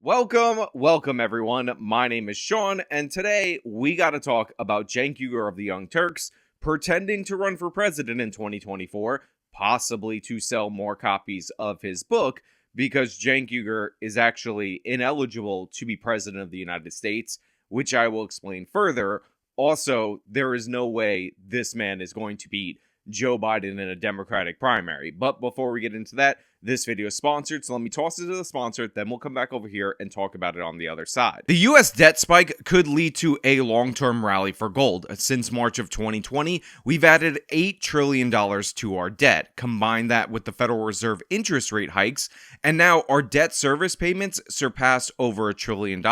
Welcome everyone. My name is Sean, and today we got to talk about Cenk Uygur of the Young Turks pretending to run for president in 2024, possibly to sell more copies of his book, because Cenk Uygur is actually ineligible to be president of the United States, which I will explain further. Also, there is no way this man is going to beat Joe Biden in a Democratic primary. But before we get into that, this video is sponsored, so let me toss it to the sponsor, then we'll come back over here and talk about it on the other side. The US debt spike could lead to a long-term rally for gold. Since March of 2020, we've added $8 trillion to our debt. Combine that with the Federal Reserve interest rate hikes, and now our debt service payments surpassed over $1 trillion.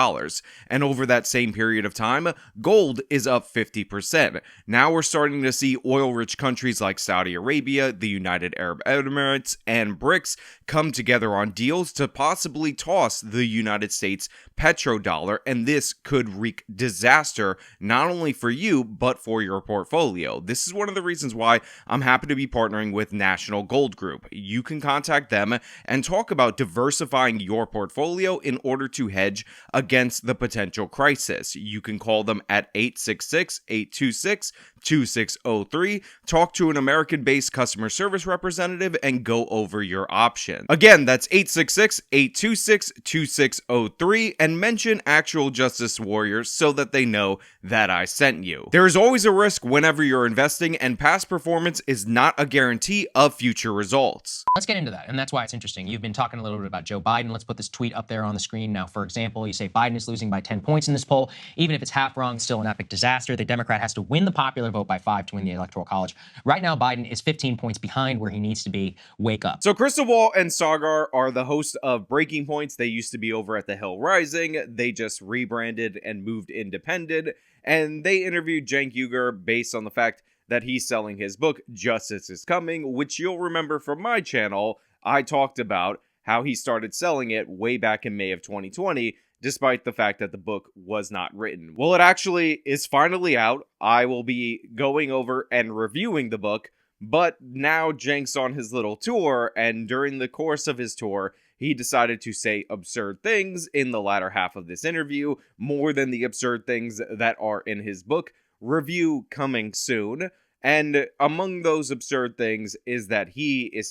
And over that same period of time, gold is up 50%. Now we're starting to see oil-rich countries like Saudi Arabia, the United Arab Emirates, and BRICS come together on deals to possibly toss the United States petrodollar, and this could wreak disaster not only for you, but for your portfolio. This is one of the reasons why I'm happy to be partnering with National Gold Group. You can contact them and talk about diversifying your portfolio in order to hedge against the potential crisis. You can call them at 866-826-2603, talk to an American-based customer service representative, and go over your options. Again, that's 866-826-2603, and mention Actual Justice Warriors so that they know that I sent you. There is always a risk whenever you're investing, and past performance is not a guarantee of future results. Let's get into that, and that's why it's interesting. You've been talking a little bit about Joe Biden. Let's put this tweet up there on the screen. Now, for example, you say Biden is losing by 10 points in this poll. Even if it's half wrong, it's still an epic disaster. The Democrat has to win the popular vote by 5 to win the Electoral College. Right now, Biden is 15 points behind where he needs to be. Wake up. So Crystal Ball and Sagar are the hosts of Breaking Points. They used to be over at The Hill Rising. They just rebranded and moved independent, and they interviewed Cenk Uygur based on the fact that he's selling his book, Justice is Coming, which you'll remember from my channel. I talked about how he started selling it way back in May of 2020, despite the fact that the book was not written. Well, it actually is finally out. I will be going over and reviewing the book, but now Cenk's on his little tour, and during the course of his tour, he decided to say absurd things in the latter half of this interview, more than the absurd things that are in his book. Review coming soon. And among those absurd things is that he is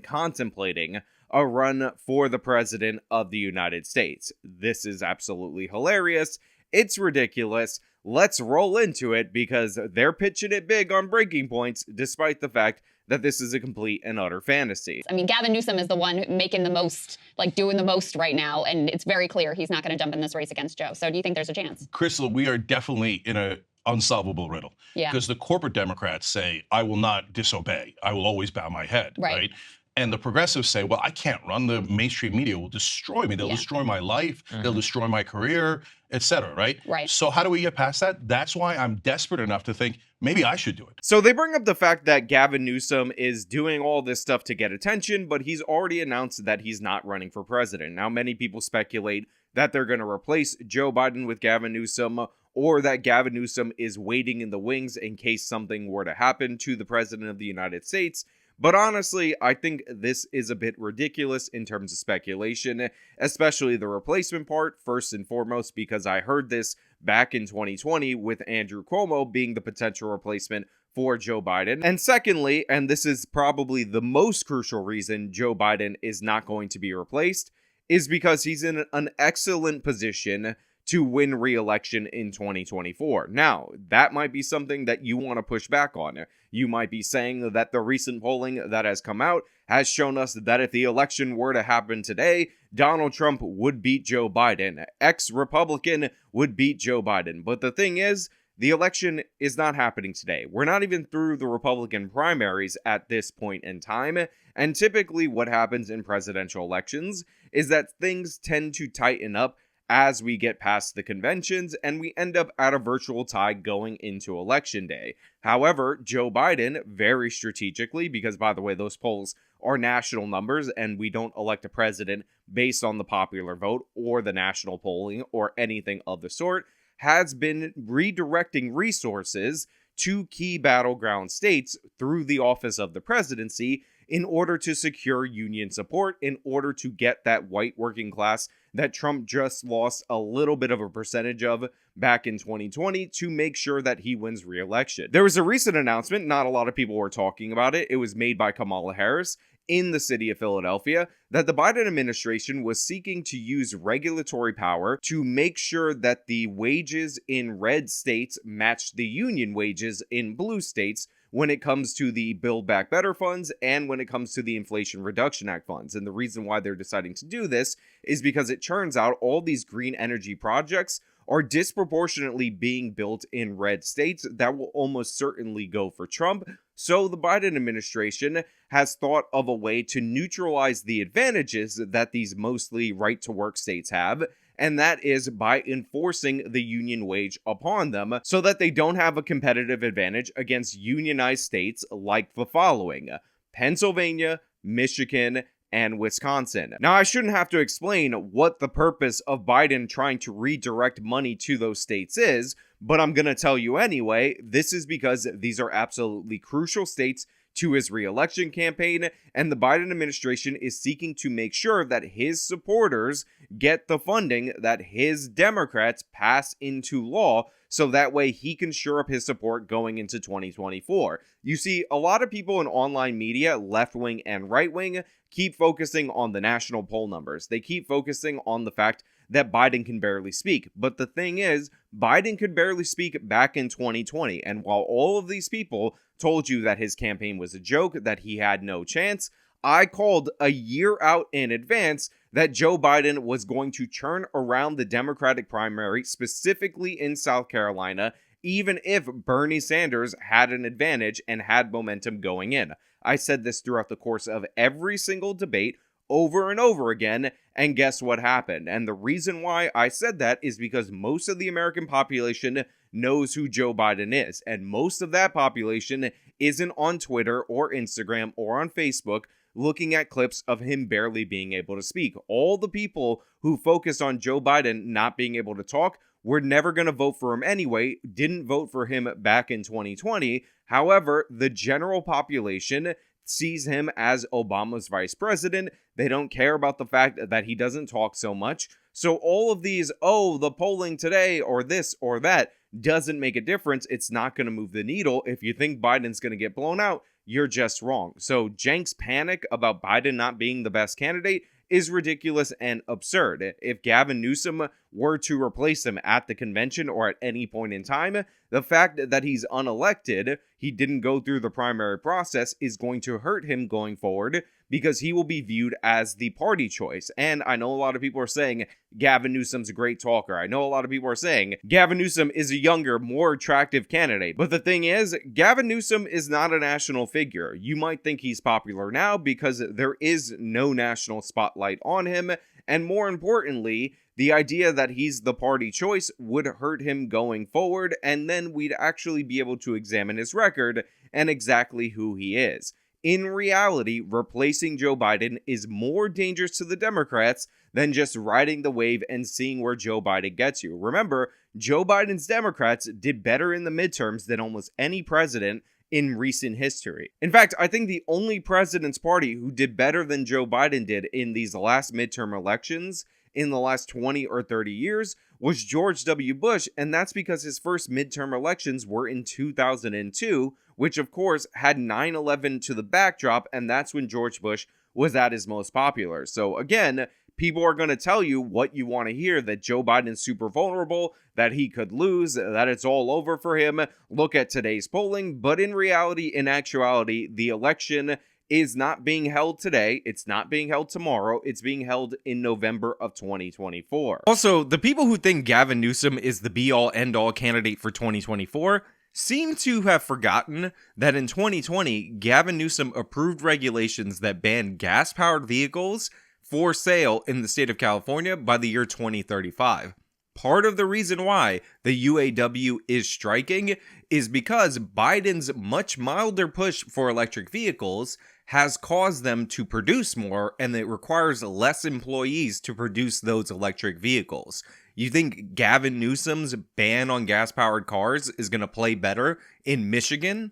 contemplating a run for the president of the United States. This is absolutely hilarious. It's ridiculous. Let's roll into it because they're pitching it big on Breaking Points, despite the fact that this is a complete and utter fantasy. I mean, Gavin Newsom is the one making the most, doing the most right now, and it's very clear he's not going to jump in this race against Joe. So do you think there's a chance? Crystal, we are definitely in a unsolvable riddle. Yeah. Because the corporate Democrats say, I will not disobey. I will always bow my head. Right. And the progressives say, well, I can't run. The mainstream media will destroy me. They'll destroy my life. They'll destroy my career, et cetera, right? So how do we get past that? That's why I'm desperate enough to think maybe I should do it. So they bring up the fact that Gavin Newsom is doing all this stuff to get attention, but he's already announced that he's not running for president. Now, many people speculate that they're going to replace Joe Biden with Gavin Newsom, or that Gavin Newsom is waiting in the wings in case something were to happen to the president of the United States. But honestly, I think this is a bit ridiculous in terms of speculation, especially the replacement part, first and foremost, because I heard this back in 2020 with Andrew Cuomo being the potential replacement for Joe Biden. And secondly, and this is probably the most crucial reason Joe Biden is not going to be replaced, is because he's in an excellent position to win re-election in 2024. Now, that might be something that you want to push back on. You might be saying that the recent polling that has come out has shown us that if the election were to happen today, Donald Trump would beat Joe Biden. Ex-Republican would beat Joe Biden. But the thing is, the election is not happening today. We're not even through the Republican primaries at this point in time. And typically what happens in presidential elections is that things tend to tighten up as we get past the conventions, and we end up at a virtual tie going into election day. However, Joe Biden, very strategically, because by the way, those polls are national numbers, and we don't elect a president based on the popular vote or the national polling or anything of the sort, has been redirecting resources to key battleground states through the office of the presidency in order to secure union support, in order to get that white working class that Trump just lost a little bit of a percentage of back in 2020 to make sure that he wins re-election. There was a recent announcement, not a lot of people were talking about it. It was made by Kamala Harris in the city of Philadelphia, that the Biden administration was seeking to use regulatory power to make sure that the wages in red states match the union wages in blue states when it comes to the Build Back Better funds and when it comes to the Inflation Reduction Act funds. And the reason why they're deciding to do this is because it turns out all these green energy projects are disproportionately being built in red states that will almost certainly go for Trump. So the Biden administration has thought of a way to neutralize the advantages that these mostly right-to-work states have, and that is by enforcing the union wage upon them so that they don't have a competitive advantage against unionized states like the following: Pennsylvania, Michigan, and Wisconsin. Now, I shouldn't have to explain what the purpose of Biden trying to redirect money to those states is, but I'm going to tell you anyway. This is because these are absolutely crucial states to his re-election campaign, and the Biden administration is seeking to make sure that his supporters get the funding that his Democrats pass into law, so that way he can shore up his support going into 2024. You see, a lot of people in online media, left-wing and right-wing, keep focusing on the national poll numbers. They keep focusing on the fact that Biden can barely speak. But the thing is, Biden could barely speak back in 2020. And while all of these people told you that his campaign was a joke, that he had no chance, I called a year out in advance that Joe Biden was going to turn around the Democratic primary, specifically in South Carolina, even if Bernie Sanders had an advantage and had momentum going in. I said this throughout the course of every single debate, over and over again, and guess what happened? And the reason why I said that is because most of the American population knows who Joe Biden is, and most of that population isn't on Twitter or Instagram or on Facebook looking at clips of him barely being able to speak. All the people who focused on Joe Biden not being able to talk were never going to vote for him anyway, didn't vote for him back in 2020. However, the general population sees him as Obama's vice president. They don't care about the fact that he doesn't talk so much. So all of these, the polling today or this or that doesn't make a difference. It's not going to move the needle. If you think Biden's going to get blown out, you're just wrong. So Cenk's panic about Biden not being the best candidate is ridiculous and absurd. If Gavin Newsom were to replace him at the convention or at any point in time, the fact that he's unelected, he didn't go through the primary process, is going to hurt him going forward because he will be viewed as the party choice. And I know a lot of people are saying Gavin Newsom's a great talker. I know a lot of people are saying Gavin Newsom is a younger, more attractive candidate. But the thing is, Gavin Newsom is not a national figure. You might think he's popular now because there is no national spotlight on him. And more importantly, the idea that he's the party choice would hurt him going forward, and then we'd actually be able to examine his record and exactly who he is. In reality, replacing Joe Biden is more dangerous to the Democrats than just riding the wave and seeing where Joe Biden gets you. Remember, Joe Biden's Democrats did better in the midterms than almost any president in recent history. In fact, I think the only president's party who did better than Joe Biden did in these last midterm elections in the last 20 or 30 years was George W. Bush, and that's because his first midterm elections were in 2002, which of course had 9/11 to the backdrop, and that's when George Bush was at his most popular. So again, people are going to tell you what you want to hear, that Joe Biden's super vulnerable, that he could lose, that it's all over for him. Look at today's polling. But in reality, in actuality, the election is not being held today. It's not being held tomorrow. It's being held in November of 2024. Also, the people who think Gavin Newsom is the be-all, end-all candidate for 2024 seem to have forgotten that in 2020, Gavin Newsom approved regulations that banned gas-powered vehicles for sale in the state of California by the year 2035. Part of the reason why the UAW is striking is because Biden's much milder push for electric vehicles has caused them to produce more, and it requires less employees to produce those electric vehicles. You think Gavin Newsom's ban on gas-powered cars is going to play better in Michigan?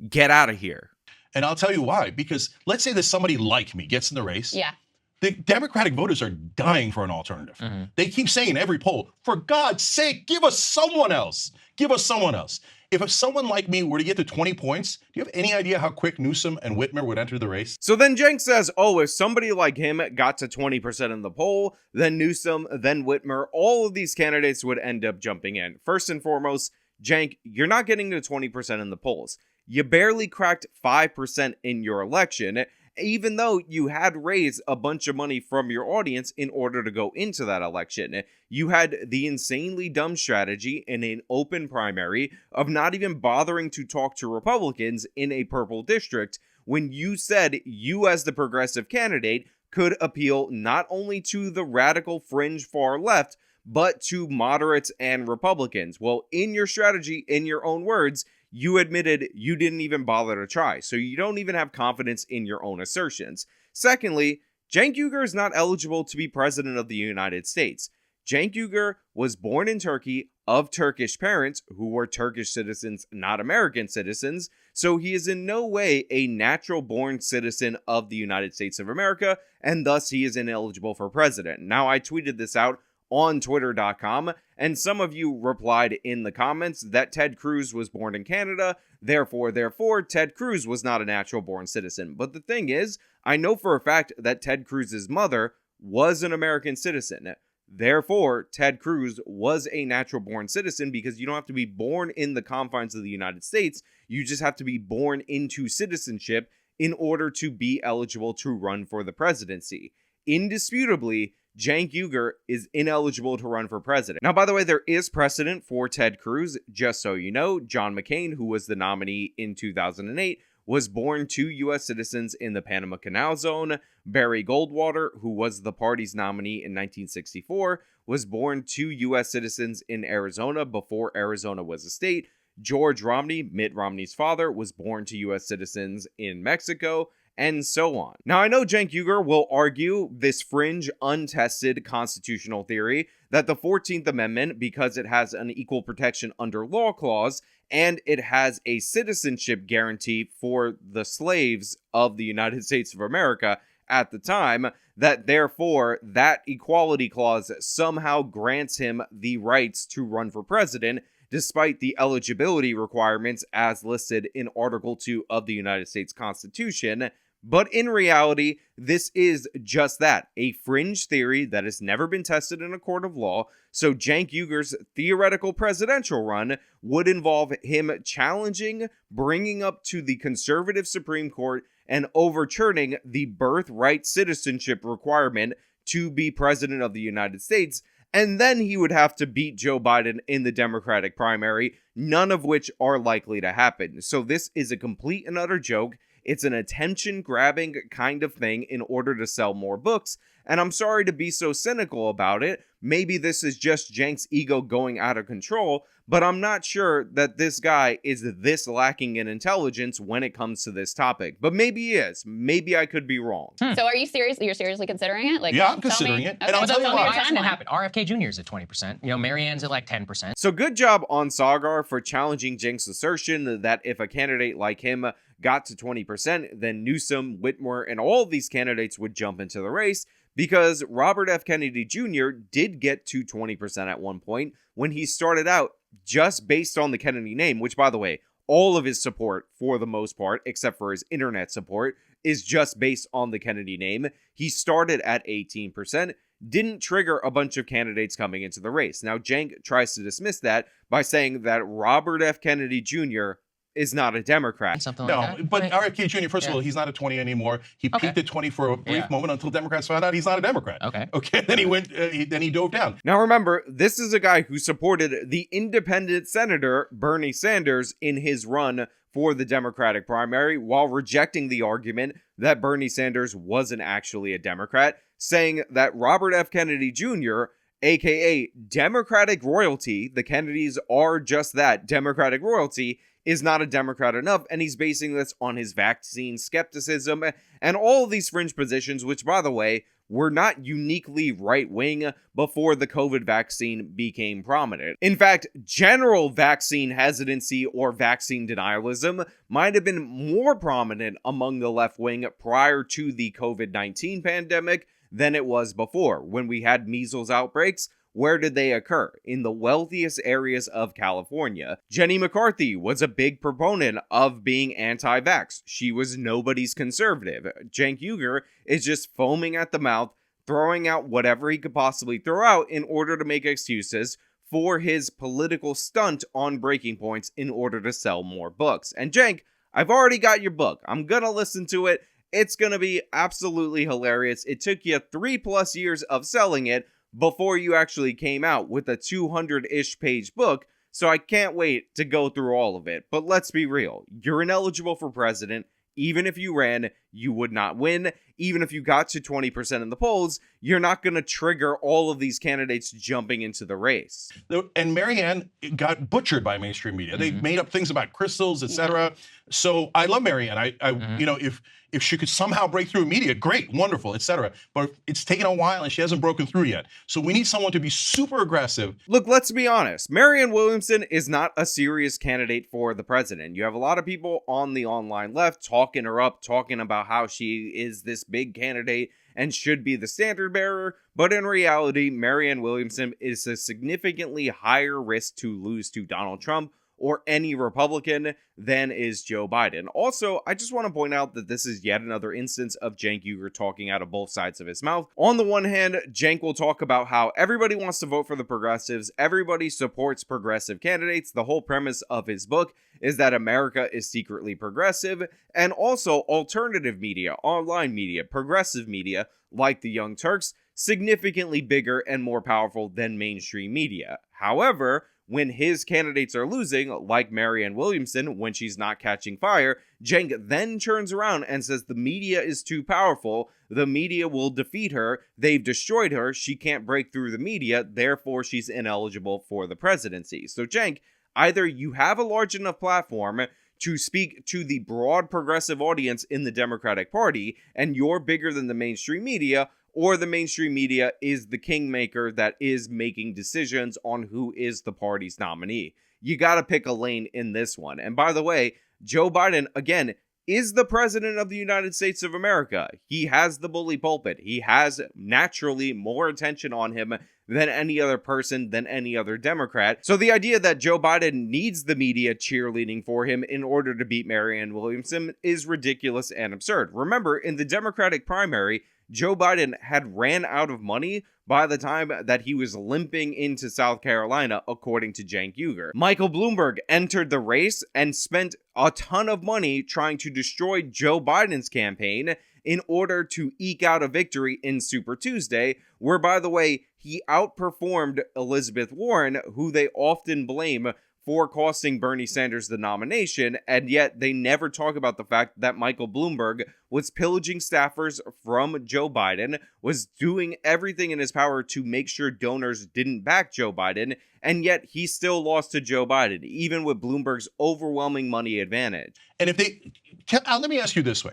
Get out of here. And I'll tell you why. Because let's say there's somebody like me gets in the race. Yeah. The Democratic voters are dying for an alternative. They keep saying in every poll, for God's sake, give us someone else. Give us someone else. If someone like me were to get to 20 points, do you have any idea how quick Newsom and Whitmer would enter the race? So then Cenk says, oh, if somebody like him got to 20% in the poll, then Newsom, then Whitmer, all of these candidates would end up jumping in. First and foremost, Cenk, you're not getting to 20% in the polls. You barely cracked 5% in your election, even though you had raised a bunch of money from your audience in order to go into that election. You had the insanely dumb strategy in an open primary of not even bothering to talk to Republicans in a purple district when you said you, as the progressive candidate, could appeal not only to the radical fringe far left, but to moderates and Republicans. Well, in your strategy, in your own words, you admitted you didn't even bother to try, so you don't even have confidence in your own assertions. Secondly, Cenk Uygur is not eligible to be president of the United States. Cenk Uygur was born in Turkey of Turkish parents who were Turkish citizens, not American citizens, so he is in no way a natural-born citizen of the United States of America, and thus he is ineligible for president. Now, I tweeted this out on twitter.com, and some of you replied in the comments that Ted Cruz was born in Canada, therefore Ted Cruz was not a natural-born citizen. But the thing is, I know for a fact that Ted Cruz's mother was an American citizen. Therefore, Ted Cruz was a natural-born citizen because you don't have to be born in the confines of the United States, you just have to be born into citizenship in order to be eligible to run for the presidency. Indisputably, Cenk Uygur is ineligible to run for president. Now, by the way, there is precedent for Ted Cruz. Just so you know, John McCain, who was the nominee in 2008, was born to U.S. citizens in the Panama Canal Zone. Barry Goldwater, who was the party's nominee in 1964, was born to U.S. citizens in Arizona before Arizona was a state. George Romney, Mitt Romney's father, was born to U.S. citizens in Mexico, and so on. Now, I know Cenk Uygur will argue this fringe, untested constitutional theory that the 14th Amendment, because it has an equal protection under law clause, and it has a citizenship guarantee for the slaves of the United States of America at the time, that therefore that equality clause somehow grants him the rights to run for president, despite the eligibility requirements as listed in Article 2 of the United States Constitution. But in reality, this is just that, a fringe theory that has never been tested in a court of law, so Cenk Uygur's theoretical presidential run would involve him challenging, bringing up to the conservative Supreme Court, and overturning the birthright citizenship requirement to be president of the United States, and then he would have to beat Joe Biden in the Democratic primary, none of which are likely to happen. So this is a complete and utter joke. It's an attention-grabbing kind of thing in order to sell more books, and I'm sorry to be so cynical about it. Maybe this is just Cenk's ego going out of control, but I'm not sure that this guy is this lacking in intelligence when it comes to this topic. But maybe he is. Maybe I could be wrong. So are you serious? You're seriously considering it? Like, yeah, I'm considering it. Okay, and I'll tell you why. It happened. RFK Jr. is at 20%. You know, Marianne's at like 10%. So good job on Sagar for challenging Cenk's assertion that if a candidate like him got to 20%, then Newsom, Whitmer, and all of these candidates would jump into the race, because Robert F. Kennedy Jr. did get to 20% at one point when he started out just based on the Kennedy name, which, by the way, all of his support, for the most part, except for his internet support, is just based on the Kennedy name. He started at 18%, didn't trigger a bunch of candidates coming into the race. Now, Cenk tries to dismiss that by saying that Robert F. Kennedy Jr. is not a Democrat. Something like that. But RFK Jr., first of all, he's not a 20 anymore. He peaked at 20 for a brief moment until Democrats found out he's not a Democrat. Okay. Then he went. Then he dove down. Now remember, this is a guy who supported the independent senator Bernie Sanders in his run for the Democratic primary, while rejecting the argument that Bernie Sanders wasn't actually a Democrat, saying that Robert F. Kennedy Jr., aka Democratic royalty, the Kennedys are just that, Democratic royalty, is not a Democrat enough, and he's basing this on his vaccine skepticism and all of these fringe positions, which, by the way, were not uniquely right-wing before the COVID vaccine became prominent. In fact, general vaccine hesitancy or vaccine denialism might have been more prominent among the left wing prior to the COVID-19 pandemic than it was before. When we had measles outbreaks, where did they occur? In the wealthiest areas of California. Jenny McCarthy was a big proponent of being anti-vax. She was nobody's conservative. Cenk Uygur is just foaming at the mouth, throwing out whatever he could possibly throw out in order to make excuses for his political stunt on breaking points in order to sell more books. And Cenk, I've already got your book. I'm gonna listen to it. It's gonna be absolutely hilarious. It took you 3+ years of selling it before you actually came out with a 200-ish page book, so I can't wait to go through all of it. But let's be real, you're ineligible for president. Even if you ran, you would not win. Even if you got to 20% in the polls, you're not going to trigger all of these candidates jumping into the race. And Marianne got butchered by mainstream media. They made up things about crystals, etc. So I love Marianne. You know, if she could somehow break through media, great, wonderful, etc. But it's taken a while and she hasn't broken through yet. So we need someone to be super aggressive. Look, let's be honest. Marianne Williamson is not a serious candidate for the president. You have a lot of people on the online left talking her up, talking about how she is this big candidate and should be the standard bearer. But in reality, Marianne Williamson is a significantly higher risk to lose to Donald Trump or any Republican than is Joe Biden. Also, I just want to point out that this is yet another instance of Cenk Uygur talking out of both sides of his mouth. On the one hand, Cenk will talk about how everybody wants to vote for the progressives, everybody supports progressive candidates. The whole premise of his book is that America is secretly progressive, and also alternative media, online media, progressive media, like the Young Turks, significantly bigger and more powerful than mainstream media. However, when his candidates are losing, like Marianne Williamson, when she's not catching fire, Cenk then turns around and says the media is too powerful, the media will defeat her, they've destroyed her, she can't break through the media, therefore she's ineligible for the presidency. So Cenk, either you have a large enough platform to speak to the broad progressive audience in the Democratic Party, and you're bigger than the mainstream media, or the mainstream media is the kingmaker that is making decisions on who is the party's nominee. You gotta pick a lane in this one. And by the way, Joe Biden, again, is the president of the United States of America. He has the bully pulpit. He has naturally more attention on him than any other person, than any other Democrat. So the idea that Joe Biden needs the media cheerleading for him in order to beat Marianne Williamson is ridiculous and absurd. Remember, in the Democratic primary, Joe Biden had ran out of money by the time that he was limping into South Carolina, according to Cenk Uygur. Michael Bloomberg entered the race and spent a ton of money trying to destroy Joe Biden's campaign in order to eke out a victory in Super Tuesday, where, by the way, he outperformed Elizabeth Warren, who they often blame for costing Bernie Sanders the nomination, and yet they never talk about the fact that Michael Bloomberg was pillaging staffers from Joe Biden, was doing everything in his power to make sure donors didn't back Joe Biden, and yet he still lost to Joe Biden, even with Bloomberg's overwhelming money advantage. And if they, let me ask you this way.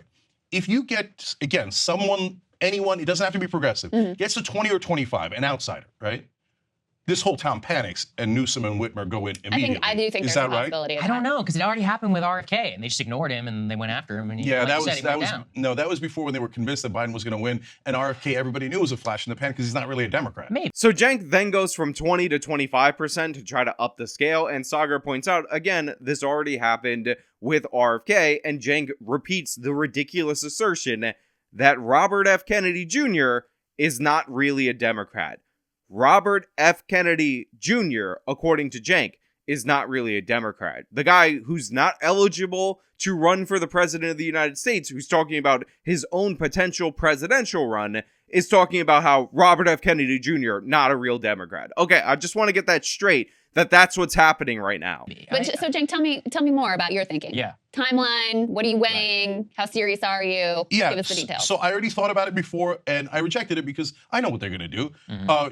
If you get, again, anyone, it doesn't have to be progressive, gets to 20 or 25, an outsider, right? This whole town panics and Newsom and Whitmer go in immediately. I do think is there's that a possibility right? of I don't know, because it already happened with RFK, and they just ignored him, and they went after him. And he, yeah, like that was before when they were convinced that Biden was going to win, and RFK, everybody knew was a flash in the pan because he's not really a Democrat. Maybe. So Cenk then goes from 20 to 25% to try to up the scale, and Sagar points out, again, this already happened with RFK, and Cenk repeats the ridiculous assertion that Robert F. Kennedy Jr. is not really a Democrat. Robert F. Kennedy Jr., according to Cenk, is not really a Democrat. The guy who's not eligible to run for the president of the United States, who's talking about his own potential presidential run, is talking about how Robert F. Kennedy Jr., not a real Democrat. Okay, I just want to get that straight, that's what's happening right now. But so Cenk, tell me more about your thinking. Yeah. timeline? What are you weighing? How serious are you? Yeah, Give us the details. So I already thought about it before, and I rejected it because I know what they're going to do.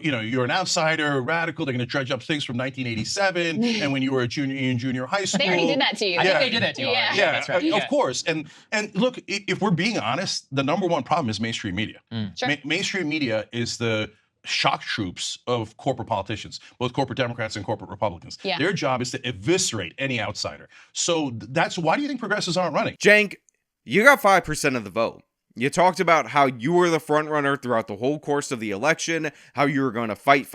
You're an outsider, radical. They're going to dredge up things from 1987, and when you were a junior in junior high school. They already did that to you. I think they did that to you. Yeah, yeah, that's right. Of course. And look, if we're being honest, the number one problem is mainstream media. Sure. Mainstream media is the shock troops of corporate politicians, both corporate Democrats and corporate Republicans. Yeah. Their job is to eviscerate any outsider. So that's why do you think progressives aren't running? Cenk, you got 5% of the vote. You talked about how you were the front runner throughout the whole course of the election, how you were going to fight,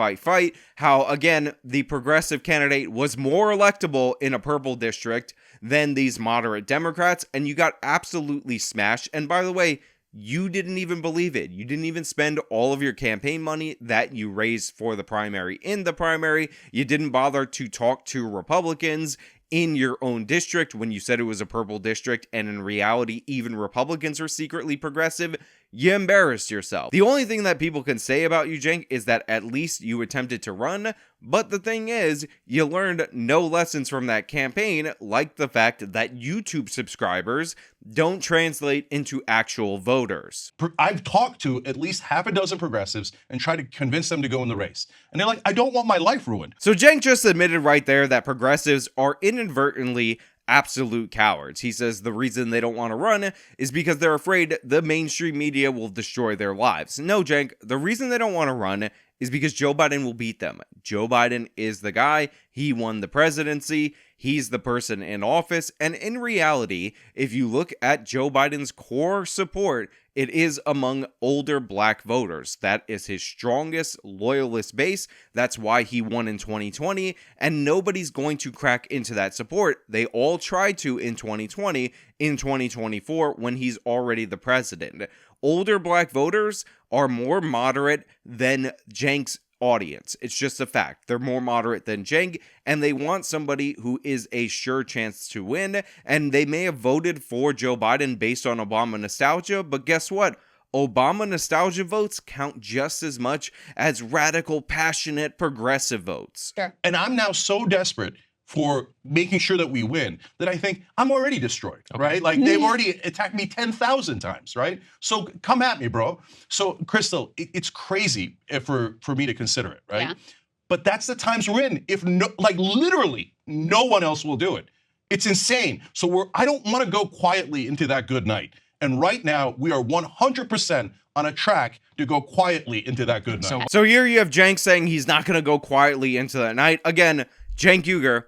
how, again, the progressive candidate was more electable in a purple district than these moderate Democrats, and you got absolutely smashed. And by the way, you didn't even believe it. You didn't even spend all of your campaign money that you raised for the primary in the primary. You didn't bother to talk to Republicans in your own district when you said it was a purple district, and in reality, even Republicans are secretly progressive. You embarrassed yourself. The only thing that people can say about you, Cenk, is that at least you attempted to run, but the thing is, you learned no lessons from that campaign, like the fact that YouTube subscribers don't translate into actual voters. I've talked to at least half a dozen progressives and tried to convince them to go in the race. And they're like, I don't want my life ruined. So Cenk just admitted right there that progressives are inadvertently absolute cowards. He says the reason they don't want to run is because they're afraid the mainstream media will destroy their lives. No, Cenk, the reason they don't want to run is because Joe Biden will beat them. Joe Biden is the guy. He won the presidency. He's the person in office. And in reality, if you look at Joe Biden's core support, it is among older black voters. That is his strongest loyalist base. That's why he won in 2020. And nobody's going to crack into that support. They all tried to in 2020, in 2024, when he's already the president. Older black voters are more moderate than Cenk's audience. It's just a fact. They're more moderate than Cenk, and they want somebody who is a sure chance to win. And they may have voted for Joe Biden based on Obama nostalgia, but guess what? Obama nostalgia votes count just as much as radical, passionate, progressive votes. Sure. And I'm now so desperate for making sure that we win that I think I'm already destroyed, right? Like they've already attacked me 10,000 times, right? So come at me, bro. So Crystal, it's crazy for me to consider it, right? Yeah. But that's the times we're in. If no, like literally no one else will do it. It's insane. So I don't want to go quietly into that good night. And right now we are 100% on a track to go quietly into that good night. So here you have Cenk saying he's not going to go quietly into that night. Again, Cenk Uygur,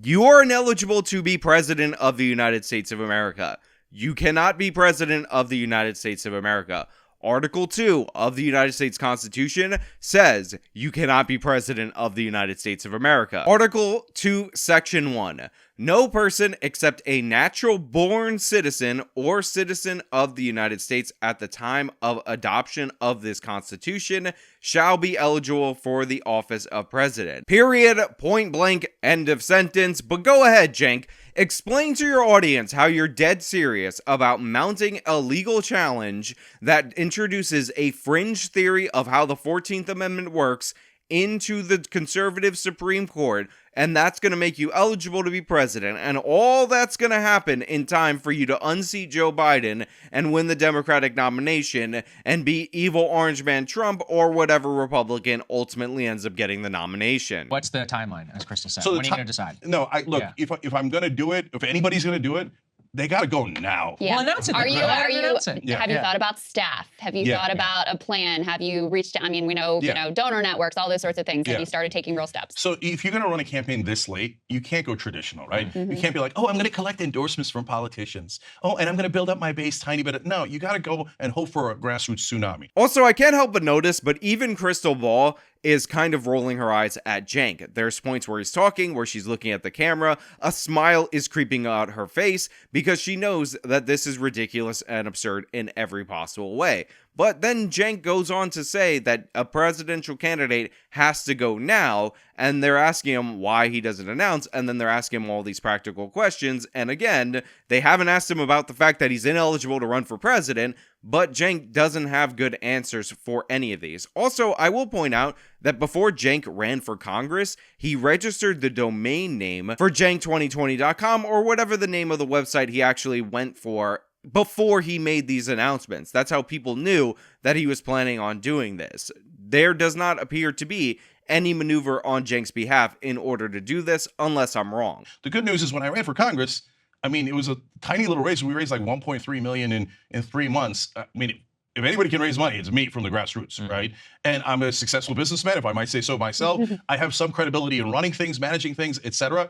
you are ineligible to be president of the United States of America. You cannot be president of the United States of America. Article 2 of the United States Constitution says you cannot be president of the United States of America. Article 2, Section 1. No person except a natural-born citizen or citizen of the United States at the time of adoption of this Constitution shall be eligible for the office of president. Period. Point blank. End of sentence. But go ahead, Cenk. Explain to your audience how you're dead serious about mounting a legal challenge that introduces a fringe theory of how the 14th Amendment works into the conservative Supreme Court, and that's going to make you eligible to be president, and all that's going to happen in time for you to unseat Joe Biden and win the Democratic nomination and beat evil Orange Man Trump or whatever Republican ultimately ends up getting the nomination. What's the timeline, as Crystal said? So when are you going to decide? No, if I'm going to do it, if anybody's going to do it, they got to go now. Yeah. Well, announce it. Have you Yeah. thought about staff? Have you thought about a plan? Have you reached, I mean, we know, you know, donor networks, all those sorts of things. Have you started taking real steps? So if you're going to run a campaign this late, you can't go traditional, right? You can't be like, oh, I'm going to collect endorsements from politicians. Oh, and I'm going to build up my base tiny bit. No, you got to go and hope for a grassroots tsunami. Also, I can't help but notice, but even Crystal Ball is kind of rolling her eyes at Cenk. There's points where he's talking, where she's looking at the camera. A smile is creeping out her face because she knows that this is ridiculous and absurd in every possible way. But then Cenk goes on to say that a presidential candidate has to go now, and they're asking him why he doesn't announce, and then they're asking him all these practical questions. And again, they haven't asked him about the fact that he's ineligible to run for president, but Cenk doesn't have good answers for any of these. Also, I will point out that before Cenk ran for Congress, he registered the domain name for cenk2020.com, or whatever the name of the website he actually went for, before he made these announcements. That's how people knew that he was planning on doing this. There does not appear to be any maneuver on Cenk's behalf in order to do this, unless I'm wrong. The good news is when I ran for Congress, I mean, it was a tiny little race. We raised like 1.3 million in 3 months. I mean, if anybody can raise money, it's me from the grassroots, right? And I'm a successful businessman, if I might say so myself. I have some credibility in running things, managing things, etc.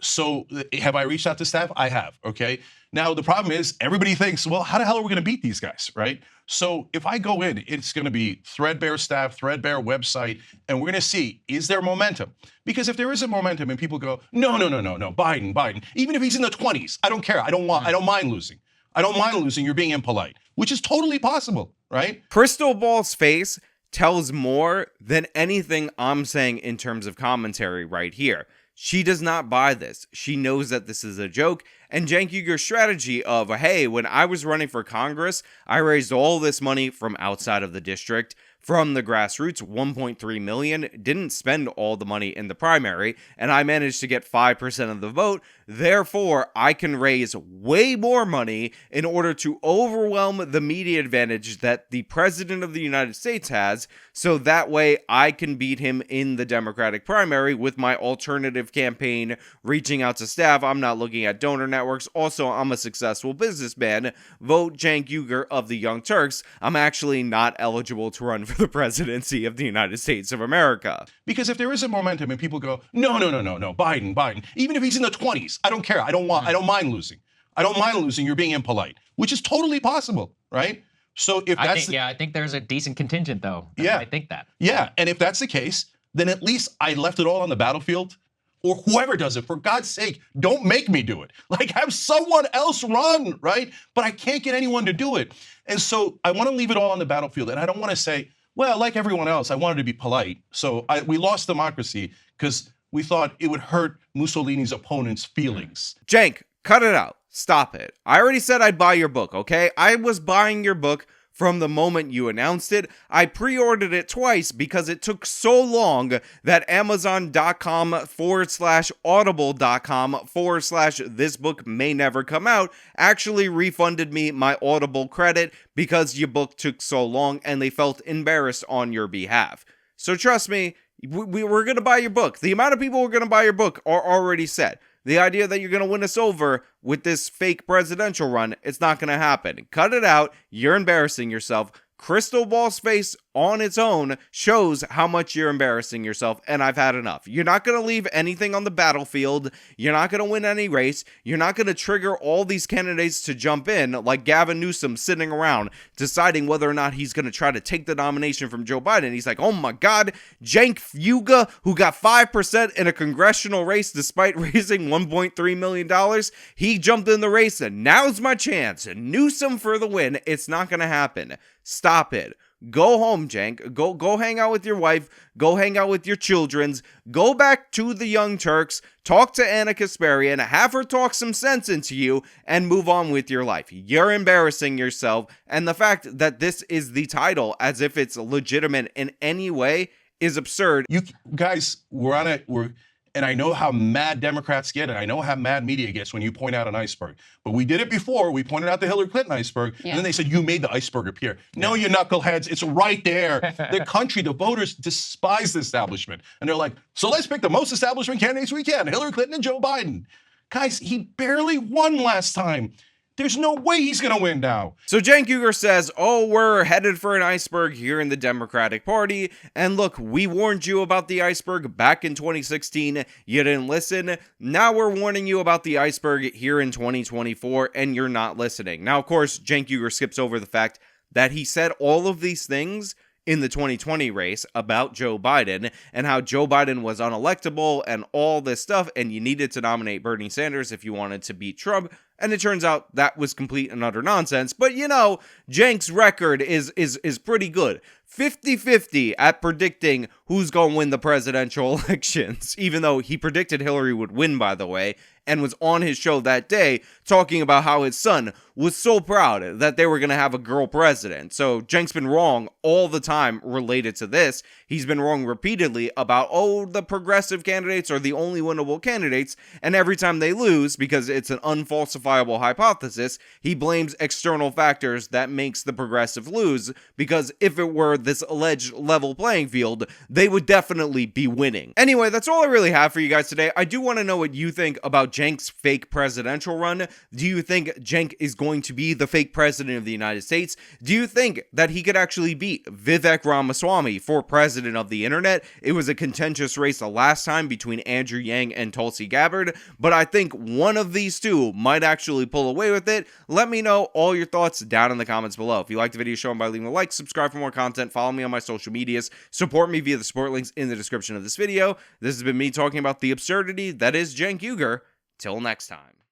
So have I reached out to staff? I have, okay? Now, the problem is everybody thinks, well, how the hell are we going to beat these guys, right? So if I go in, it's going to be threadbare staff, threadbare website, and we're going to see, is there momentum? Because if there isn't momentum and people go, no, Biden, even if he's in the 20s, I don't care. I don't mind losing. I don't mind losing. You're being impolite, which is totally possible, right? Crystal Ball's face tells more than anything I'm saying in terms of commentary right here. She does not buy this. She knows that this is a joke. And Cenk Uygur's strategy of, hey, when I was running for Congress, I raised all this money from outside of the district, from the grassroots, 1.3 million, didn't spend all the money in the primary, and I managed to get 5% of the vote. Therefore, I can raise way more money in order to overwhelm the media advantage that the president of the United States has, so that way I can beat him in the Democratic primary with my alternative campaign, reaching out to staff. I'm not looking at donor networks. Also, I'm a successful businessman. Vote Cenk Uygur of the Young Turks. I'm actually not eligible to run for the presidency of the United States of America. Because if there isn't momentum and people go, no, Biden, even if he's in the 20s, I don't care. I don't mind losing. I don't mind losing. You're being impolite, which is totally possible, right? So if that's I think there's a decent contingent though. I think that. Yeah, and if that's the case, then at least I left it all on the battlefield. Or whoever does it, for God's sake, don't make me do it. Like, have someone else run, right? But I can't get anyone to do it. And so I want to leave it all on the battlefield. And I don't want to say, well, like everyone else, I wanted to be polite. So we lost democracy because we thought it would hurt Mussolini's opponents' feelings. Cenk, cut it out. Stop it. I already said I'd buy your book, okay? I was buying your book from the moment you announced it. I pre-ordered it twice because it took so long that Amazon.com/audible.com/this book may never come out actually refunded me my Audible credit because your book took so long and they felt embarrassed on your behalf. So trust me, we're going to buy your book. The amount of people who are going to buy your book are already set. The idea that you're going to win us over with this fake presidential run, it's not going to happen. Cut it out. You're embarrassing yourself. Crystal Ball's face on its own shows how much you're embarrassing yourself, and I've had enough. You're not going to leave anything on the battlefield. You're not going to win any race. You're not going to trigger all these candidates to jump in, like Gavin Newsom sitting around deciding whether or not he's going to try to take the nomination from Joe Biden. He's like, oh my God, Cenk Uygur, who got 5% in a congressional race despite raising $1.3 million, he jumped in the race, and now's my chance. Newsom for the win. It's not going to happen. Stop it. Go home, Cenk. Go hang out with your wife. Go hang out with your children's. Go back to the Young Turks. Talk to Anna Kasparian. Have her talk some sense into you and move on with your life. You're embarrassing yourself. And the fact that this is the title as if it's legitimate in any way is absurd. You guys, and I know how mad Democrats get, and I know how mad media gets when you point out an iceberg. But we did it before. We pointed out the Hillary Clinton iceberg, and then they said, you made the iceberg appear. No, you knuckleheads, it's right there. The country, the voters despise the establishment. And they're like, so let's pick the most establishment candidates we can, Hillary Clinton and Joe Biden. Guys, he barely won last time. There's no way he's going to win now. So Cenk Uygur says, oh, we're headed for an iceberg here in the Democratic Party. And look, we warned you about the iceberg back in 2016. You didn't listen. Now we're warning you about the iceberg here in 2024, and you're not listening. Now, of course, Cenk Uygur skips over the fact that he said all of these things in the 2020 race about Joe Biden and how Joe Biden was unelectable and all this stuff, and you needed to nominate Bernie Sanders if you wanted to beat Trump. and it turns out that was complete and utter nonsense. But you know, Cenk's record is pretty good. 50-50 at predicting who's going to win the presidential elections, even though he predicted Hillary would win, by the way, and was on his show that day talking about how his son was so proud that they were going to have a girl president. So Cenk's been wrong all the time related to this. He's been wrong repeatedly about, oh, the progressive candidates are the only winnable candidates, and every time they lose, because it's an unfalsifiable hypothesis, he blames external factors that makes the progressive lose, because if it were this alleged level playing field, they would definitely be winning. Anyway, that's all I really have for you guys today. I do want to know what you think about Cenk's fake presidential run. Do you think Cenk is going to be the fake president of the United States? Do you think that he could actually beat Vivek Ramaswamy for president of the internet? It was a contentious race the last time between Andrew Yang and Tulsi Gabbard, but I think one of these two might actually pull away with it. Let me know all your thoughts down in the comments below. If you liked the video, show them by leaving a like, subscribe for more content, follow me on my social medias, support me via the support links in the description of this video. This has been me talking about the absurdity that is Cenk Uygur. Till next time.